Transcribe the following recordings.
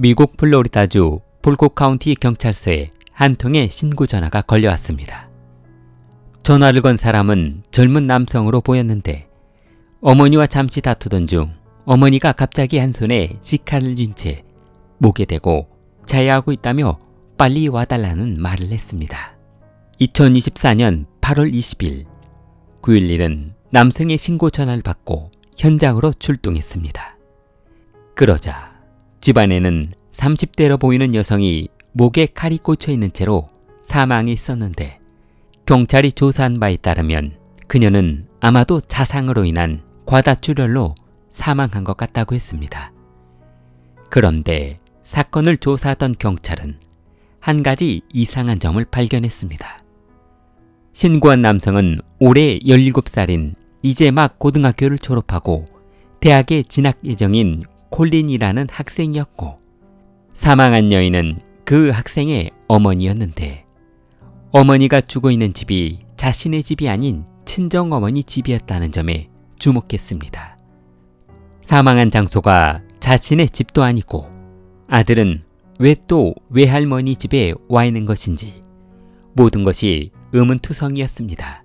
미국 플로리다주 볼콕 카운티 경찰서에 한 통의 신고 전화가 걸려왔습니다. 전화를 건 사람은 젊은 남성으로 보였는데 어머니와 잠시 다투던 중 어머니가 갑자기 한 손에 시카를 쥔 채 목에 대고 자해하고 있다며 빨리 와달라는 말을 했습니다. 2024년 8월 20일 911은 남성의 신고 전화를 받고 현장으로 출동했습니다. 그러자 집안에는 30대로 보이는 여성이 목에 칼이 꽂혀 있는 채로 사망해 있었는데 경찰이 조사한 바에 따르면 그녀는 아마도 자상으로 인한 과다출혈로 사망한 것 같다고 했습니다. 그런데 사건을 조사하던 경찰은 한 가지 이상한 점을 발견했습니다. 신고한 남성은 올해 17살인 이제 막 고등학교를 졸업하고 대학에 진학 예정인 콜린이라는 학생이었고 사망한 여인은 그 학생의 어머니였는데 어머니가 죽어 있는 집이 자신의 집이 아닌 친정어머니 집이었다는 점에 주목했습니다. 사망한 장소가 자신의 집도 아니고 아들은 왜 또 외할머니 집에 와 있는 것인지 모든 것이 의문투성이었습니다.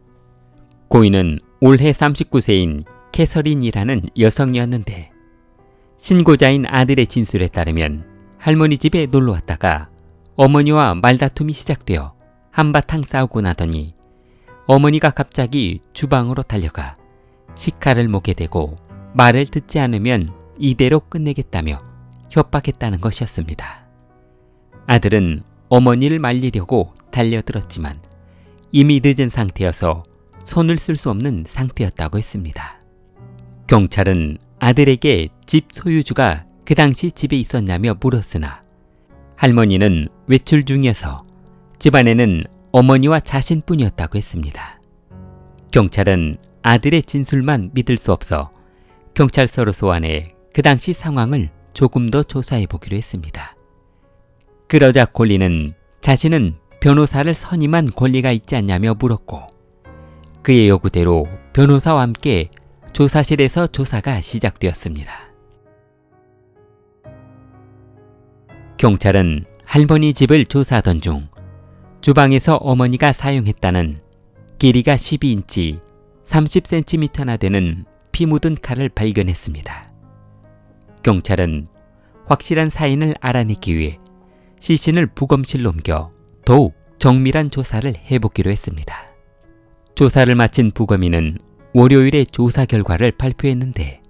고인은 올해 39세인 캐서린이라는 여성이었는데 신고자인 아들의 진술에 따르면 할머니 집에 놀러 왔다가 어머니와 말다툼이 시작되어 한바탕 싸우고 나더니 어머니가 갑자기 주방으로 달려가 시카를 목에 대고 말을 듣지 않으면 이대로 끝내겠다며 협박했다는 것이었습니다. 아들은 어머니를 말리려고 달려들었지만 이미 늦은 상태여서 손을 쓸 수 없는 상태였다고 했습니다. 경찰은 아들에게 집 소유주가 그 당시 집에 있었냐며 물었으나 할머니는 외출 중이어서 집안에는 어머니와 자신뿐이었다고 했습니다. 경찰은 아들의 진술만 믿을 수 없어 경찰서로 소환해 그 당시 상황을 조금 더 조사해 보기로 했습니다. 그러자 콜린은 자신은 변호사를 선임한 권리가 있지 않냐며 물었고 그의 요구대로 변호사와 함께 조사실에서 조사가 시작되었습니다. 경찰은 할머니 집을 조사하던 중 주방에서 어머니가 사용했다는 길이가 12인치 30cm나 되는 피 묻은 칼을 발견했습니다. 경찰은 확실한 사인을 알아내기 위해 시신을 부검실로 옮겨 더욱 정밀한 조사를 해보기로 했습니다. 조사를 마친 부검인은 월요일에 조사 결과를 발표했는데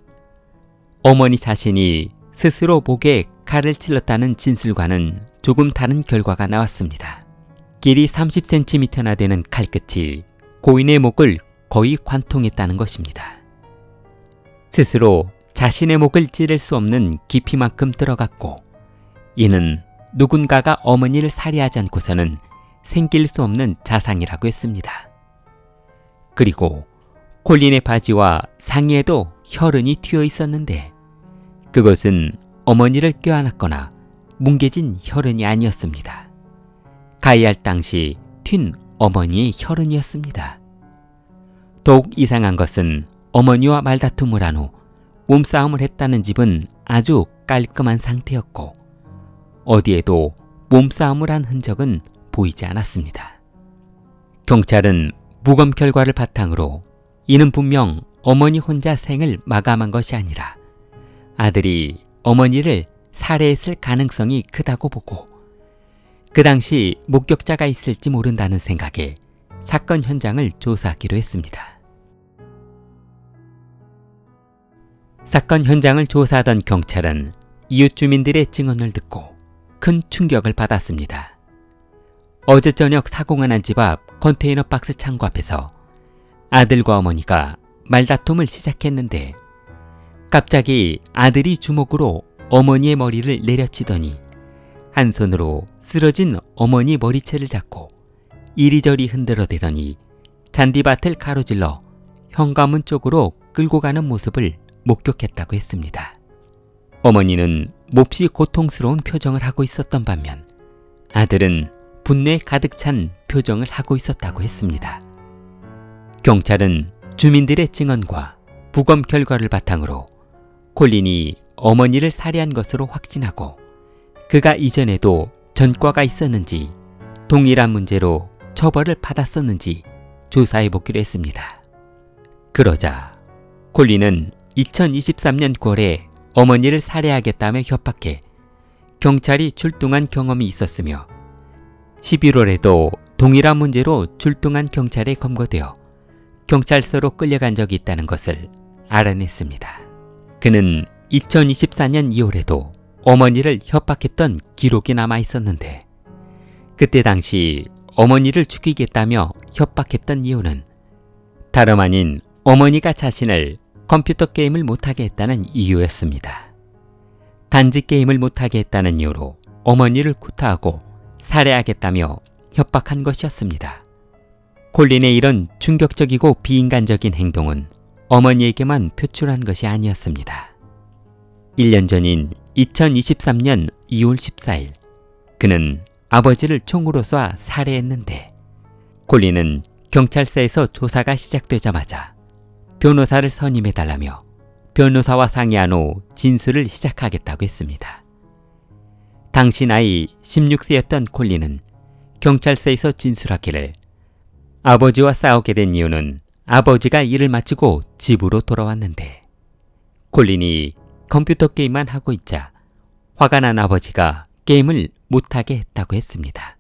어머니 자신이 스스로 목에 칼을 찔렀다는 진술과는 조금 다른 결과가 나왔습니다. 길이 30cm나 되는 칼끝이 고인의 목을 거의 관통했다는 것입니다. 스스로 자신의 목을 찌를 수 없는 깊이만큼 들어갔고 이는 누군가가 어머니를 살해하지 않고서는 생길 수 없는 자상이라고 했습니다. 그리고 콜린의 바지와 상의에도 혈흔이 튀어 있었는데 그것은 어머니를 껴안았거나 뭉개진 혈흔이 아니었습니다. 가해할 당시 튄 어머니의 혈흔이었습니다. 더욱 이상한 것은 어머니와 말다툼을 한 후 몸싸움을 했다는 집은 아주 깔끔한 상태였고 어디에도 몸싸움을 한 흔적은 보이지 않았습니다. 경찰은 부검 결과를 바탕으로 이는 분명 어머니 혼자 생을 마감한 것이 아니라 아들이 어머니를 살해했을 가능성이 크다고 보고 그 당시 목격자가 있을지 모른다는 생각에 사건 현장을 조사하기로 했습니다. 사건 현장을 조사하던 경찰은 이웃 주민들의 증언을 듣고 큰 충격을 받았습니다. 어제 저녁 사고가 난 집 앞 컨테이너 박스 창고 앞에서 아들과 어머니가 말다툼을 시작했는데 갑자기 아들이 주먹으로 어머니의 머리를 내려치더니 한 손으로 쓰러진 어머니 머리채를 잡고 이리저리 흔들어대더니 잔디밭을 가로질러 현관문 쪽으로 끌고 가는 모습을 목격했다고 했습니다. 어머니는 몹시 고통스러운 표정을 하고 있었던 반면 아들은 분노에 가득 찬 표정을 하고 있었다고 했습니다. 경찰은 주민들의 증언과 부검 결과를 바탕으로 콜린이 어머니를 살해한 것으로 확진하고 그가 이전에도 전과가 있었는지 동일한 문제로 처벌을 받았었는지 조사해 보기로 했습니다. 그러자 콜린은 2023년 9월에 어머니를 살해하겠다며 협박해 경찰이 출동한 경험이 있었으며 11월에도 동일한 문제로 출동한 경찰에 검거되어 경찰서로 끌려간 적이 있다는 것을 알아냈습니다. 그는 2024년 2월에도 어머니를 협박했던 기록이 남아 있었는데 그때 당시 어머니를 죽이겠다며 협박했던 이유는 다름 아닌 어머니가 자신을 컴퓨터 게임을 못하게 했다는 이유였습니다. 단지 게임을 못하게 했다는 이유로 어머니를 구타하고 살해하겠다며 협박한 것이었습니다. 콜린의 이런 충격적이고 비인간적인 행동은 어머니에게만 표출한 것이 아니었습니다. 1년 전인 2023년 2월 14일 그는 아버지를 총으로 쏴 살해했는데 콜린은 경찰서에서 조사가 시작되자마자 변호사를 선임해달라며 변호사와 상의한 후 진술을 시작하겠다고 했습니다. 당시 나이 16세였던 콜린은 경찰서에서 진술하기를 아버지와 싸우게 된 이유는 아버지가 일을 마치고 집으로 돌아왔는데 콜린이 컴퓨터 게임만 하고 있자 화가 난 아버지가 게임을 못하게 했다고 했습니다.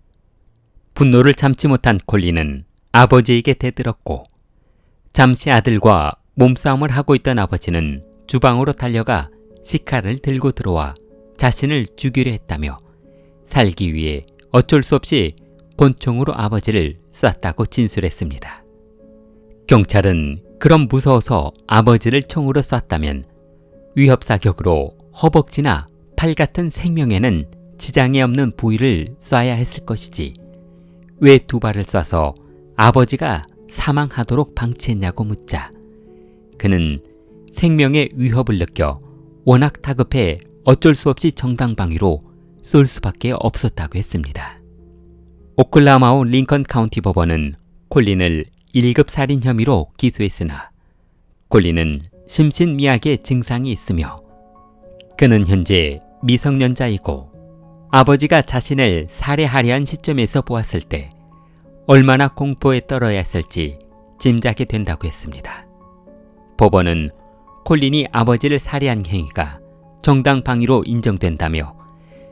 분노를 참지 못한 콜린은 아버지에게 대들었고 잠시 아들과 몸싸움을 하고 있던 아버지는 주방으로 달려가 식칼을 들고 들어와 자신을 죽이려 했다며 살기 위해 어쩔 수 없이 권총으로 아버지를 쐈다고 진술했습니다. 경찰은 그럼 무서워서 아버지를 총으로 쐈다면 위협사격으로 허벅지나 팔 같은 생명에는 지장이 없는 부위를 쏴야 했을 것이지 왜 두 발을 쏴서 아버지가 사망하도록 방치했냐고 묻자 그는 생명의 위협을 느껴 워낙 다급해 어쩔 수 없이 정당방위로 쏠 수밖에 없었다고 했습니다. 오클라호마 링컨 카운티 법원은 콜린을 1급 살인 혐의로 기소했으나 콜린은 심신미약의 증상이 있으며 그는 현재 미성년자이고 아버지가 자신을 살해하려 한 시점에서 보았을 때 얼마나 공포에 떨어야 했을지 짐작이 된다고 했습니다. 법원은 콜린이 아버지를 살해한 행위가 정당방위로 인정된다며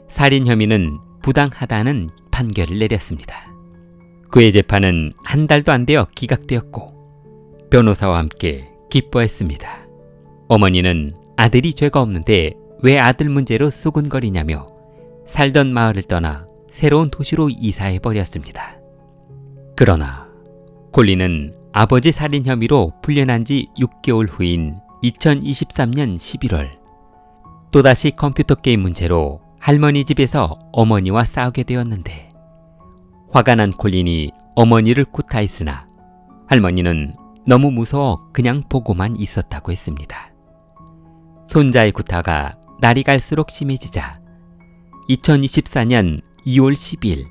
살인 혐의는 부당하다는 판결을 내렸습니다. 그의 재판은 한 달도 안 되어 기각되었고 변호사와 함께 기뻐했습니다. 어머니는 아들이 죄가 없는데 왜 아들 문제로 수군거리냐며 살던 마을을 떠나 새로운 도시로 이사해버렸습니다. 그러나 콜린은 아버지 살인 혐의로 풀려난 지 6개월 후인 2023년 11월 또다시 컴퓨터 게임 문제로 할머니 집에서 어머니와 싸우게 되었는데 화가 난 콜린이 어머니를 구타했으나 할머니는 너무 무서워 그냥 보고만 있었다고 했습니다. 손자의 구타가 날이 갈수록 심해지자 2024년 2월 10일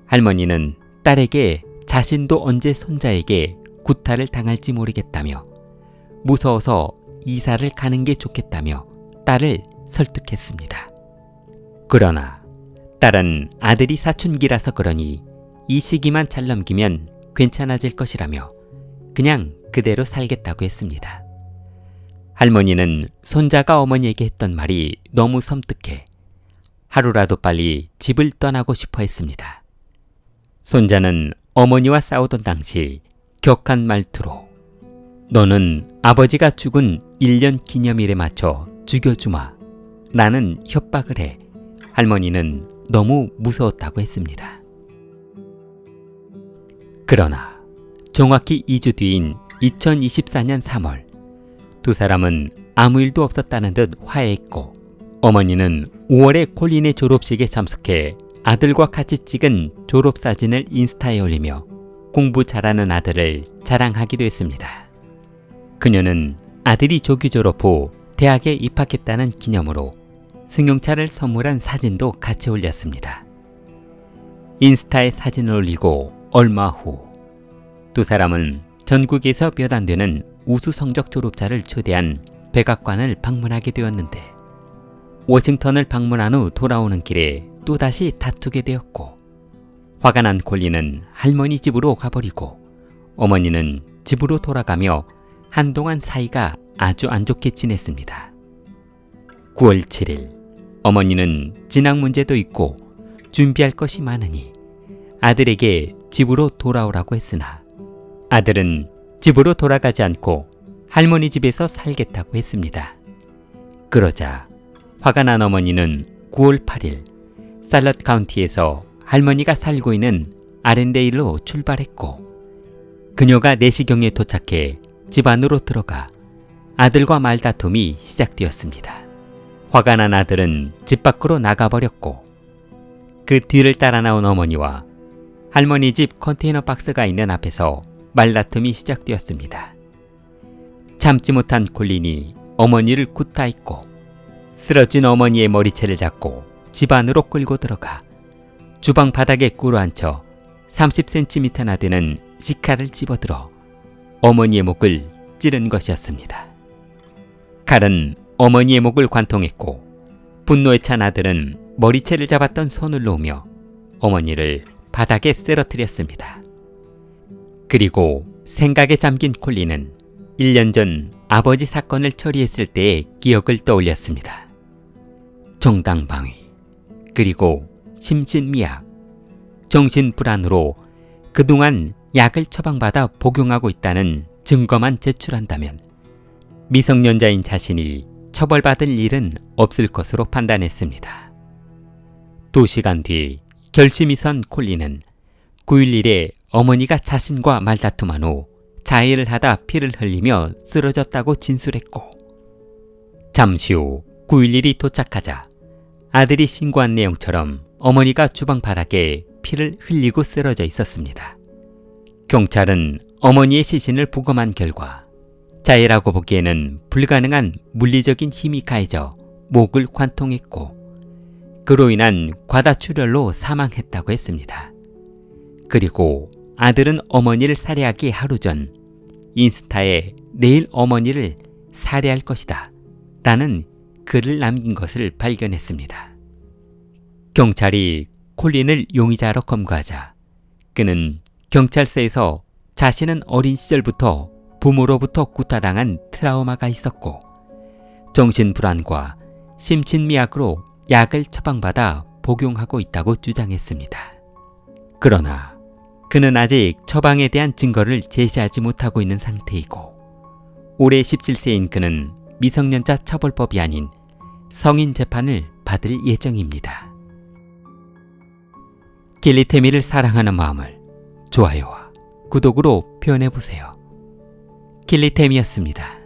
할머니는 딸에게 자신도 언제 손자에게 구타를 당할지 모르겠다며 무서워서 이사를 가는 게 좋겠다며 딸을 설득했습니다. 그러나 딸은 아들이 사춘기라서 그러니 이 시기만 잘 넘기면 괜찮아질 것이라며 그냥 그대로 살겠다고 했습니다. 할머니는 손자가 어머니에게 했던 말이 너무 섬뜩해 하루라도 빨리 집을 떠나고 싶어 했습니다. 손자는 어머니와 싸우던 당시 격한 말투로 너는 아버지가 죽은 1년 기념일에 맞춰 죽여주마 라는 협박을 해 할머니는 너무 무서웠다고 했습니다. 그러나 정확히 2주 뒤인 2024년 3월 두 사람은 아무 일도 없었다는 듯 화해했고 어머니는 5월에 콜린의 졸업식에 참석해 아들과 같이 찍은 졸업사진을 인스타에 올리며 공부 잘하는 아들을 자랑하기도 했습니다. 그녀는 아들이 조기 졸업 후 대학에 입학했다는 기념으로 승용차를 선물한 사진도 같이 올렸습니다. 인스타에 사진을 올리고 얼마 후 두 사람은 전국에서 몇 안 되는 우수 성적 졸업자를 초대한 백악관을 방문하게 되었는데 워싱턴을 방문한 후 돌아오는 길에 또다시 다투게 되었고, 화가 난 콜린은 할머니 집으로 가버리고 어머니는 집으로 돌아가며 한동안 사이가 아주 안 좋게 지냈습니다. 9월 7일, 어머니는 진학 문제도 있고 준비할 것이 많으니 아들에게 집으로 돌아오라고 했으나 아들은 집으로 돌아가지 않고 할머니 집에서 살겠다고 했습니다. 그러자 화가 난 어머니는 9월 8일 살럿 카운티에서 할머니가 살고 있는 아렌데일로 출발했고, 그녀가 4시경에 도착해 집 안으로 들어가 아들과 말다툼이 시작되었습니다. 화가 난 아들은 집 밖으로 나가버렸고, 그 뒤를 따라 나온 어머니와 할머니 집 컨테이너 박스가 있는 앞에서 말다툼이 시작되었습니다. 참지 못한 콜린이 어머니를 구타했고, 쓰러진 어머니의 머리채를 잡고 집 안으로 끌고 들어가 주방 바닥에 꿇어앉혀 30cm나 되는 식칼을 집어들어 어머니의 목을 찌른 것이었습니다. 칼은 어머니의 목을 관통했고, 분노에 찬 아들은 머리채를 잡았던 손을 놓으며 어머니를 바닥에 쓰러뜨렸습니다. 그리고 생각에 잠긴 콜린은 1년 전 아버지 사건을 처리했을 때의 기억을 떠올렸습니다. 정당방위, 그리고 심신미약, 정신불안으로 그동안 약을 처방받아 복용하고 있다는 증거만 제출한다면 미성년자인 자신이 처벌받을 일은 없을 것으로 판단했습니다. 2시간 뒤 결심이 선 콜린은 9.11에 어머니가 자신과 말다툼한 후 자해를 하다 피를 흘리며 쓰러졌다고 진술했고, 잠시 후 9.11이 도착하자 아들이 신고한 내용처럼 어머니가 주방 바닥에 피를 흘리고 쓰러져 있었습니다. 경찰은 어머니의 시신을 부검한 결과 자해라고 보기에는 불가능한 물리적인 힘이 가해져 목을 관통했고, 그로 인한 과다출혈로 사망했다고 했습니다. 그리고 아들은 어머니를 살해하기 하루 전 인스타에 내일 어머니를 살해할 것이다 라는 글을 남긴 것을 발견했습니다. 경찰이 콜린을 용의자로 검거하자 그는 경찰서에서 자신은 어린 시절부터 부모로부터 구타당한 트라우마가 있었고 정신불안과 심신미약으로 약을 처방받아 복용하고 있다고 주장했습니다. 그러나 그는 아직 처방에 대한 증거를 제시하지 못하고 있는 상태이고, 올해 17세인 그는 미성년자 처벌법이 아닌 성인 재판을 받을 예정입니다. 길리테미를 사랑하는 마음을 좋아요와 구독으로 표현해보세요. 길리테미였습니다.